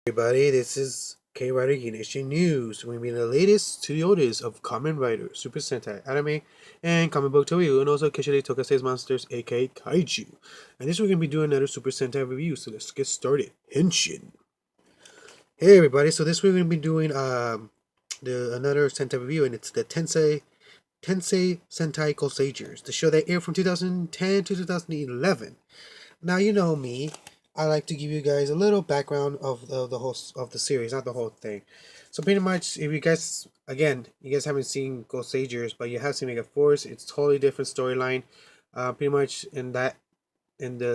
Everybody, this is K Rider Nation News. We're going to be the latest to the oldest of Kamen Rider, Super Sentai, anime, and comic book review, and also occasionally Tokusei's monsters, aka Kaiju. And this we're going to be doing another Super Sentai review, so let's get started. Henshin. Hey everybody, so this we're going to be doing another Sentai review, and it's the Tensei Sentai Goseigers, the show that aired from 2010 to 2011. Now you know me. I like to give you guys a little background of the whole of the series, not the whole thing. So pretty much, if you guys you guys haven't seen Goseiger's, but you have seen Mega Force, it's totally different storyline. Pretty much in the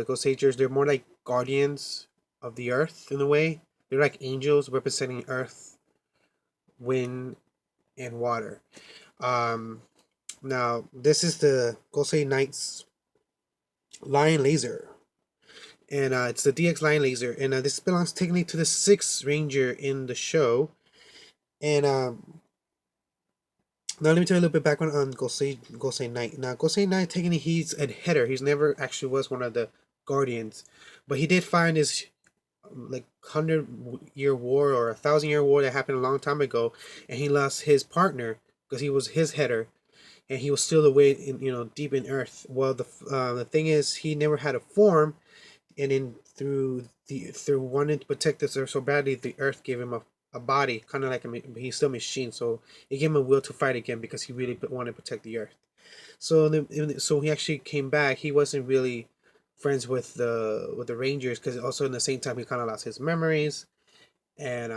Goseiger's, they're more like guardians of the earth in a way. They're like angels representing earth, wind, and water. Um, Now this is the Gosei Knights Lion Laser, and it's the DX Lion Laser, and this belongs technically to the sixth Ranger in the show. And now let me tell you a little bit background on Gosei Knight. Now Gosei Knight, technically he's a header. He's never actually was one of the Guardians, but he did find his like 100-year war or 1,000-year war that happened a long time ago, and he lost his partner because he was his header, and he was still away in deep in Earth. Well, the thing is, he never had a form, and then through wanting to protect this earth so badly, the earth gave him a body, kind of like he's still a machine, so it gave him a will to fight again because he really wanted to protect the earth. So he actually came back. He wasn't really friends with the Rangers because also in the same time he kind of lost his memories, and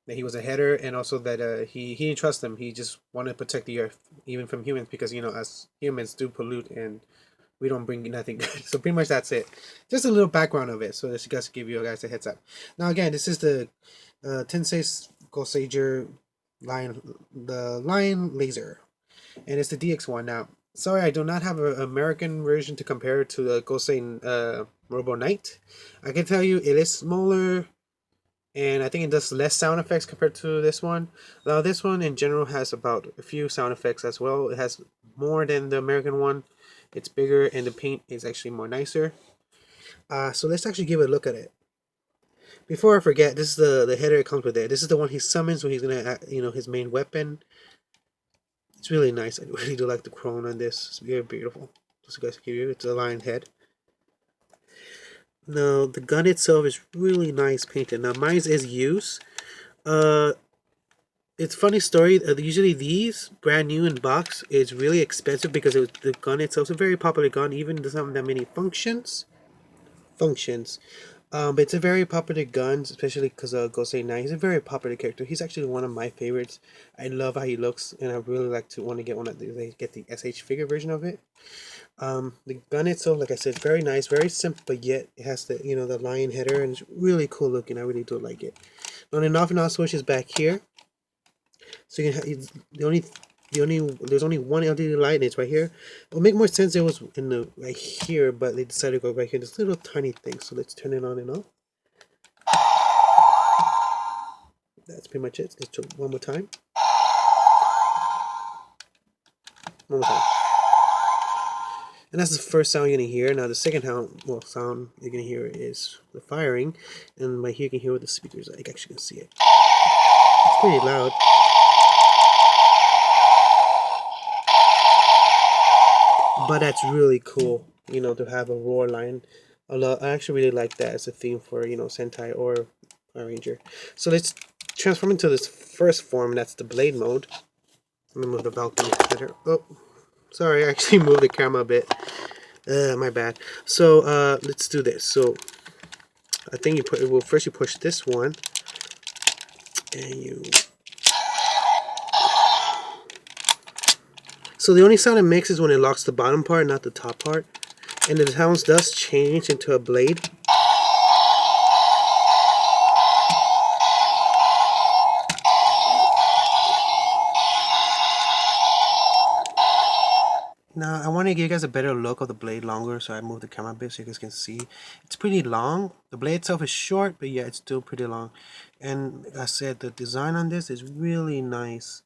that he was a header, and also that he didn't trust them. He just wanted to protect the earth even from humans because us humans do pollute, and we don't bring nothing good. So pretty much that's it. Just a little background of it, so that you guys give you guys a heads up. Now again, this is the Tensei Goseiger the Lion Laser, and it's the DX one. Now, sorry, I do not have an American version to compare to the Gosei Robo Knight. I can tell you it is smaller, and I think it does less sound effects compared to this one. Now, this one in general has about a few sound effects as well. It has more than the American one. It's bigger, and the paint is actually more nicer. So let's actually give a look at it. Before I forget, this is the header that comes with it. This is the one he summons when he's gonna, his main weapon. It's really nice. I really do like the chrome on this. It's very beautiful. Just guys give you, it's a lion head. Now the gun itself is really nice painted. Now mine is used. Uh, it's funny story. Usually these brand new in box is really expensive because the gun itself is a very popular gun. Even doesn't have that many functions. But it's a very popular gun, especially because Gosei Knight. He's a very popular character. He's actually one of my favorites. I love how he looks, and I really like to want to get one of these. They get the SH figure version of it. The gun itself, like I said, very nice, very simple, but yet it has the lion header, and it's really cool looking. I really do like it. Now the off and on switch is back here, so you can have there's only one LED light, and it's right here. It would make more sense if it was in the right here, but they decided to go right here. This little tiny thing, so let's turn it on and off. That's pretty much it. Let's do it one more time. One more time. And that's the first sound you're gonna hear. Now the second sound you're gonna hear is the firing, and right here you can hear what the speakers are. You actually can see it. It's pretty loud. But that's really cool, to have a roar line. I actually really like that as a theme for, Sentai or Power Ranger. So let's transform into this first form, that's the blade mode. Let me move the balcony better. Oh, sorry, I actually moved the camera a bit. My bad. So, let's do this. So, I think first you push this one, and you... So the only sound it makes is when it locks the bottom part, not the top part. And the sounds does change into a blade. Now I want to give you guys a better look of the blade longer, so I moved the camera a bit so you guys can see. It's pretty long. The blade itself is short, but yeah, it's still pretty long. And like I said, the design on this is really nice.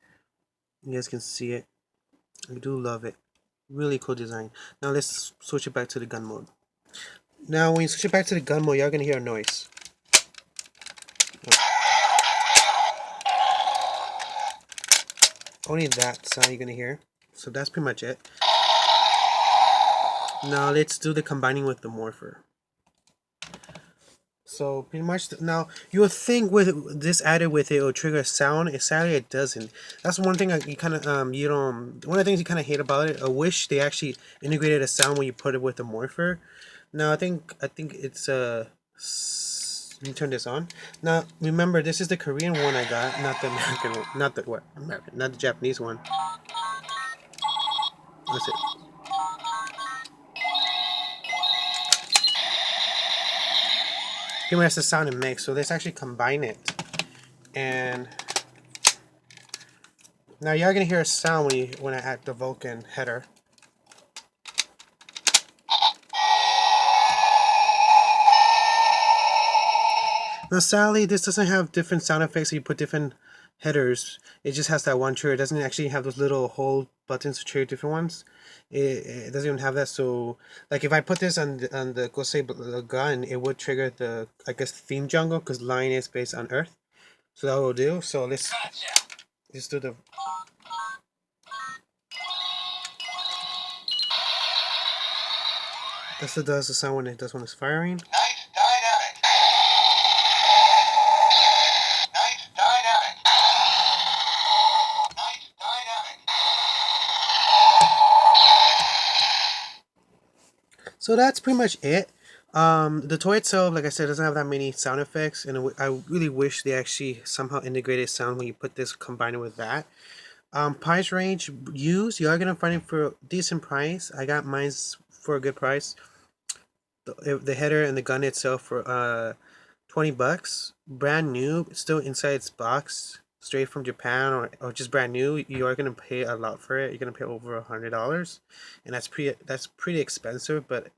You guys can see it. I do love it. Really cool design. Now let's switch it back to the gun mode. Now when you switch it back to the gun mode, you're gonna hear a noise. Only that sound you're gonna hear. So that's pretty much it. Now let's do the combining with the morpher. So pretty much now you would think with this added with it will trigger a sound. Sadly, it doesn't. That's one thing you kind of you don't. One of the things you kind of hate about it. I wish they actually integrated a sound when you put it with the morpher. Now I think it's let me turn this on. Now remember, this is the Korean one I got, not the American one, not the what American, not the Japanese one. That's it. Pretty much the sound it makes. So let's actually combine it. And now you're gonna hear a sound when I add the Vulcan header. Now sadly, this doesn't have different sound effects. So you put different headers. It just has that one trigger. It doesn't actually have those little hold buttons to trigger different ones. It doesn't even have that. So like if I put this on the Goseiger gun, it would trigger the, I guess, theme jungle, because Lion is based on Earth. So that will do. So let's do the. That's what does the sound when it's firing. So that's pretty much it. The toy itself, like I said, doesn't have that many sound effects, and I really wish they actually somehow integrated sound when you put this combined with that. Price range used, you are gonna find it for a decent price. I got mine for a good price. The header and the gun itself for $20, brand new, still inside its box, straight from Japan, or just brand new. You are gonna pay a lot for it. You're gonna pay over $100, and that's pretty expensive. But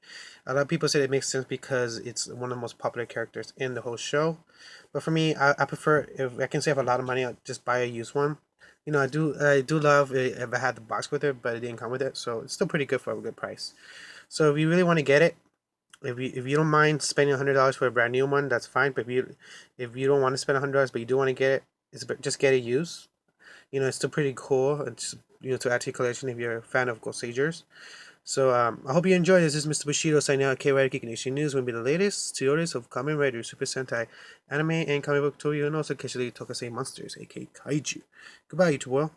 a lot of people say it makes sense because it's one of the most popular characters in the whole show. But for me, I prefer, if I can save a lot of money, I'll just buy a used one. I do love it if I had the box with it, but it didn't come with it, so it's still pretty good for a good price. So if you really want to get it, if you don't mind spending $100 for a brand new one, that's fine. But if you don't want to spend $100, but you do want to get it, just get it used. It's still pretty cool. It's to add to your collection if you're a fan of Goseigers. So I hope you enjoyed this. This is Mr. Bushido signing out. K-Ride Geek Nation News will be the latest tutorials of Kamen Rider, Super Sentai, anime, and comic book toy, and also occasionally Tokasei monsters, aka Kaiju. Goodbye, YouTube world.